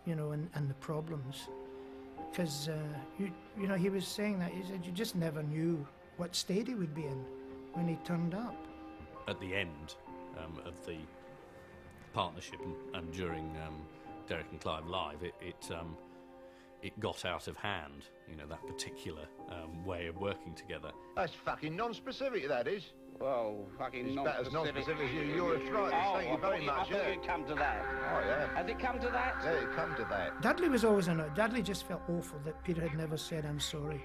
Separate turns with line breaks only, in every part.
you know, and the problems. Because, you know, he was saying that, he said you just never knew what state he would be in when he turned up.
At the end of the partnership and during Derek and Clive Live, it got out of hand, you know, that particular way of working together.
That's fucking non-specific, that is.
Well, fucking
non-specific. It's about as non-specific as you're arthritis. Thank you very much.
I thought it'd come to that.
Oh, yeah.
Has it come to that?
Yeah, it come to that.
Dudley was always annoyed. Dudley just felt awful that Peter had never said, "I'm sorry."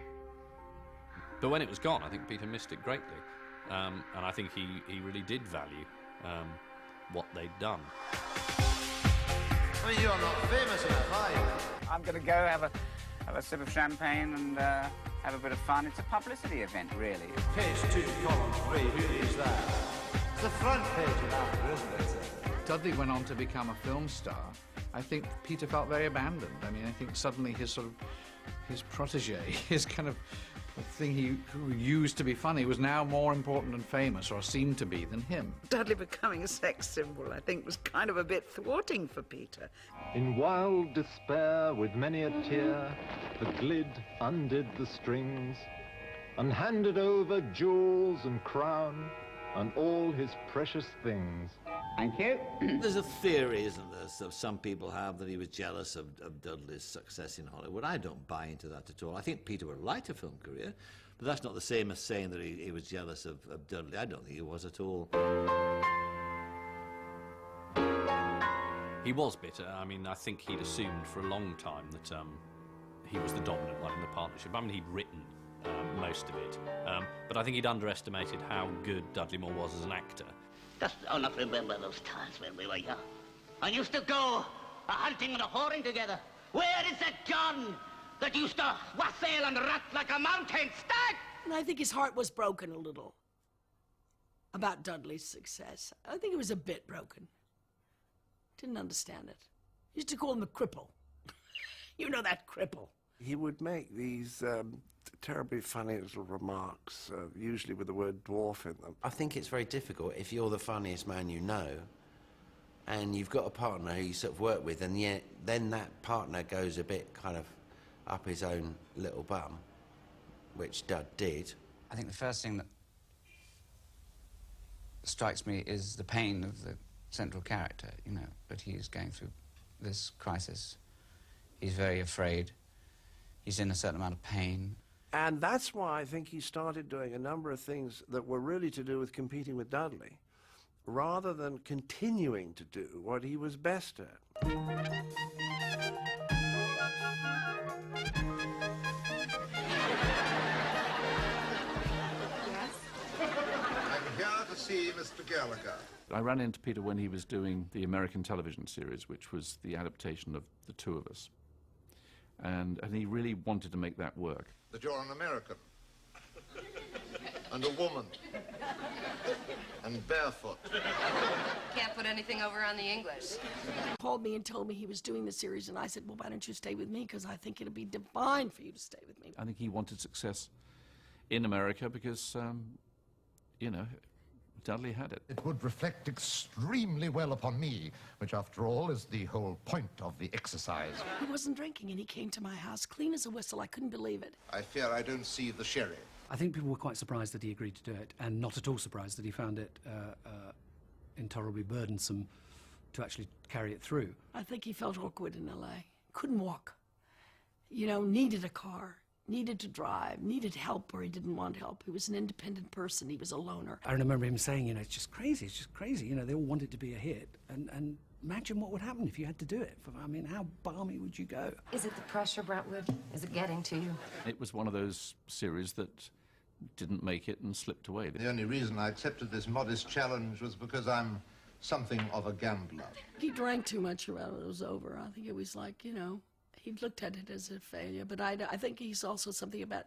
But when it was gone, I think Peter missed it greatly. And I think he really did value what they'd done.
Well, you're not famous enough, are you?
I'm going to go have a sip of champagne and have a bit of fun. It's a publicity event, really.
Page 2, column 3, really is that? It's the front page of After, isn't it?
Dudley went on to become a film star. I think Peter felt very abandoned. I mean, I think suddenly his protege, his kind of the thing who used to be funny was now more important and famous, or seemed to be, than him.
Dudley becoming a sex symbol, I think, was kind of a bit thwarting for Peter.
In wild despair, with many a tear, the glid undid the strings, and handed over jewels and crown, and all his precious things.
Thank you.
There's a theory, isn't there, so some people have, that he was jealous of Dudley's success in Hollywood. I don't buy into that at all. I think Peter would have liked a film career, but that's not the same as saying that he was jealous of Dudley. I don't think he was at all.
He was bitter. I mean, I think he'd assumed for a long time that he was the dominant one in the partnership. I mean, he'd written most of it, but I think he'd underestimated how good Dudley Moore was as an actor.
Dost thou not remember those times when we were young? And used to go a-hunting and a-whoring together? Where is that John that used to wassail and rat like a mountain stag?
And I think his heart was broken a little about Dudley's success. I think it was a bit broken. Didn't understand it. Used to call him a cripple. You know that cripple.
He would make these terribly funny little remarks, usually with the word dwarf in them.
I think it's very difficult if you're the funniest man you know, and you've got a partner who you sort of work with, and yet then that partner goes a bit kind of up his own little bum, which Dud did.
I think the first thing that strikes me is the pain of the central character, you know, but he's going through this crisis. He's very afraid. He's in a certain amount of pain.
And that's why I think he started doing a number of things that were really to do with competing with Dudley, rather than continuing to do what he was best at.
I'm here to see Mr. Gallagher.
I ran into Peter when he was doing the American television series, which was the adaptation of The Two of Us. And he really wanted to make that work.
That you're an American. And a woman. And barefoot.
Can't put anything over on the English.
Called me and told me he was doing the series, and I said, well, why don't you stay with me? Because I think it'll be divine for you to stay with me.
I think he wanted success in America because, you know, Dudley had it.
It would reflect extremely well upon me, which, after all, is the whole point of the exercise.
He wasn't drinking, and he came to my house clean as a whistle. I couldn't believe it.
I fear I don't see the sherry.
I think people were quite surprised that he agreed to do it, and not at all surprised that he found it intolerably burdensome to actually carry it through.
I think he felt awkward in L.A. Couldn't walk. You know, needed a car. Needed to drive, needed help where he didn't want help. He was an independent person. He was a loner.
I remember him saying, you know, it's just crazy. You know, they all want it to be a hit. And imagine what would happen if you had to do it. I mean, how balmy would you go?
Is it the pressure, Brentwood? Is it getting to you?
It was one of those series that didn't make it and slipped away.
The only reason I accepted this modest challenge was because I'm something of a gambler.
He drank too much around it was over. I think it was like, you know, he looked at it as a failure, but I think he's also something about,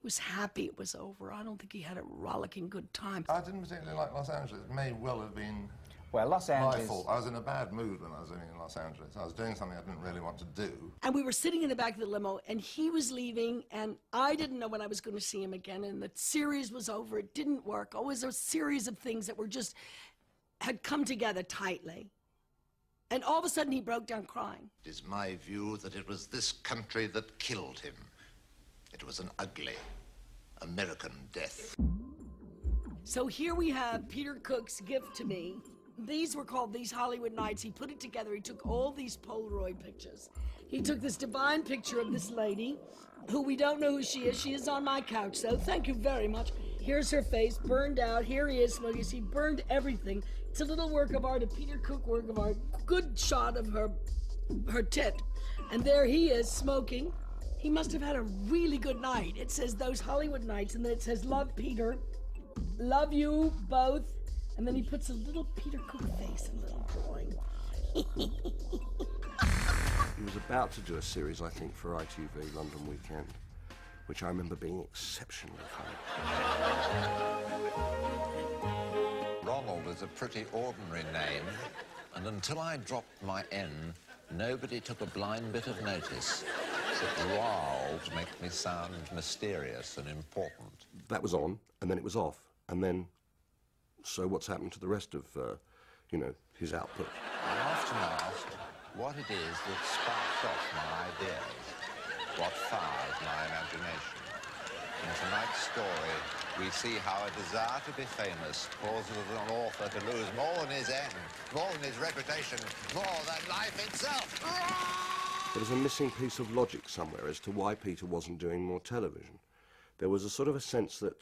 was happy it was over. I don't think he had a rollicking good time.
I didn't particularly like Los Angeles. It may well have been
Well, Los Angeles...
my fault. I was in a bad mood when I was living in Los Angeles. I was doing something I didn't really want to do.
And we were sitting in the back of the limo, and he was leaving, and I didn't know when I was going to see him again, and the series was over. It didn't work. Always a series of things that were just, had come together tightly. And all of a sudden he broke down crying.
It is my view that it was this country that killed him. It was an ugly American death.
So here we have Peter Cook's gift to me. These were called These Hollywood Nights. He put it together. He took all these Polaroid pictures. He took this divine picture of this lady, who we don't know who she is. She is on my couch, so thank you very much. Here's her face, burned out. Here he is, smoking. He burned everything. It's a little work of art, a Peter Cook work of art. Good shot of her tit. And there he is, smoking. He must have had a really good night. It says Those Hollywood Nights, and then it says, love, Peter. Love you both. And then he puts a little Peter Cook face, a little drawing.
He was about to do a series, I think, for ITV London Weekend, which I remember being exceptionally funny.
Ronald is a pretty ordinary name, and until I dropped my N, nobody took a blind bit of notice. Except Ronald makes me sound mysterious and important.
That was on, and then it was off, and then... So what's happened to the rest of, you know, his output?
I'm often asked what it is that sparks off my ideas, what fires my imagination. In tonight's story, we see how a desire to be famous causes an author to lose more than his end, more than his reputation, more than life itself.
There was a missing piece of logic somewhere as to why Peter wasn't doing more television. There was a sort of a sense that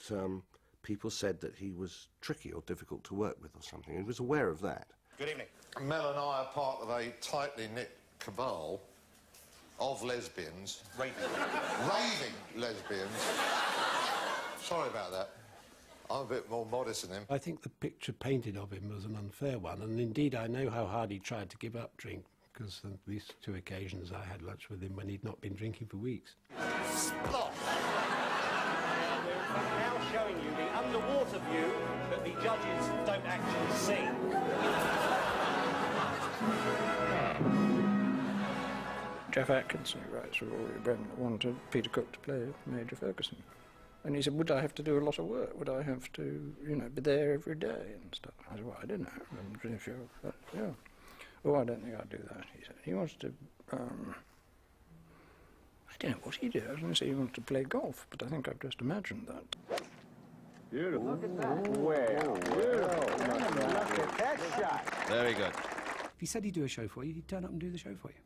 people said that he was tricky or difficult to work with or something. He was aware of that.
Good evening. Mel and I are part of a tightly knit cabal of lesbians. Raving lesbians. Sorry about that. I'm a bit more modest than him.
I think the picture painted of him was an unfair one, and indeed I know how hard he tried to give up drink, because on these two occasions I had lunch with him when he'd not been drinking for weeks.
Splot!
Now showing you the underwater view that the judges don't actually see.
Jeff Atkinson, who writes for Rory Bremner, wanted Peter Cook to play Major Ferguson. And he said, would I have to do a lot of work? Would I have to, you know, be there every day and stuff? I said, well, I don't know. I'm pretty sure. But, yeah. Oh, I don't think I'd do that, he said. He wants to, I don't know what he did. I was going to say he wants to play golf, but I think I've just imagined that.
Beautiful. Look at that. Well, beautiful. Look at that shot.
Very good.
If he said he'd do a show for you, he'd turn up and do the show for you.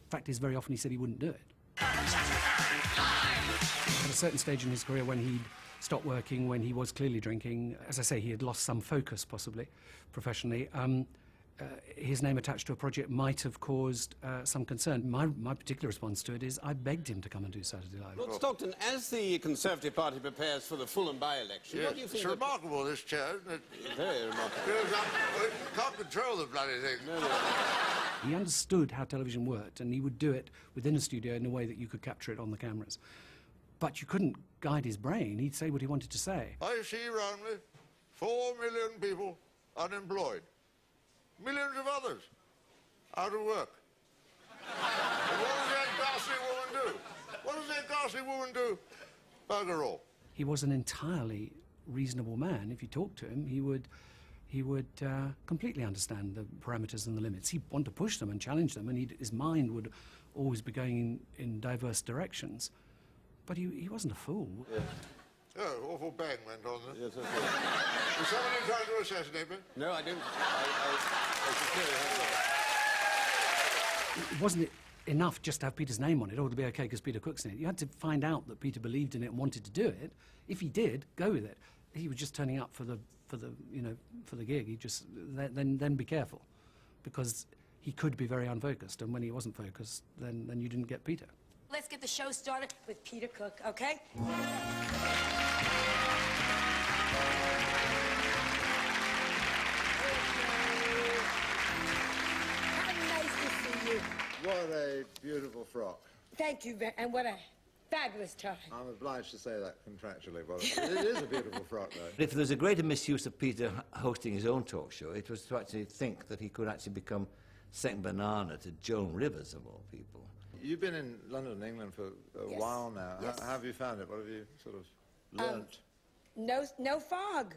Fact is, very often he said he wouldn't do it. At a certain stage in his career when he'd stopped working, when he was clearly drinking, as I say, he had lost some focus, possibly, professionally, his name attached to a project might have caused some concern. My particular response to it is I begged him to come and do Saturday Live.
Lord Stockton, as the Conservative Party prepares for the Fulham by-election, what do you think...
It's remarkable, this chair, isn't it?
Very remarkable.
Can't control the bloody thing.
No.
He understood how television worked, and he would do it within a studio in a way that you could capture it on the cameras. But you couldn't guide his brain. He'd say what he wanted to say.
I see around me 4 million people unemployed. Millions of others out of work. And what does that ghastly woman do? What does that ghastly woman do? Bugger all.
He was an entirely reasonable man. If you talked to him, he would completely understand the parameters and the limits. He'd want to push them and challenge them, and his mind would always be going in diverse directions. But he wasn't a fool.
Yeah. Oh, awful bang went on there. Yes, that's right. Is somebody trying to assassinate me?
No, I didn't.
It wasn't enough just to have Peter's name on it, or to be okay because Peter Cook's in it. You had to find out that Peter believed in it and wanted to do it. If he did, go with it. He was just turning up for the gig. He just then be careful, because he could be very unfocused, and when he wasn't focused, then you didn't get Peter.
Let's get the show started with Peter Cook, okay?
How nice to see you.
What a beautiful frock.
Thank you, and what a fabulous time.
I'm obliged to say that contractually, but it is a beautiful frock, though.
If there was a greater misuse of Peter hosting his own talk show, it was to actually think that he could actually become second banana to Joan Rivers, of all people.
You've been in London, England, for a while now.
Yes.
How have you found it? What have you sort of learnt?
No fog.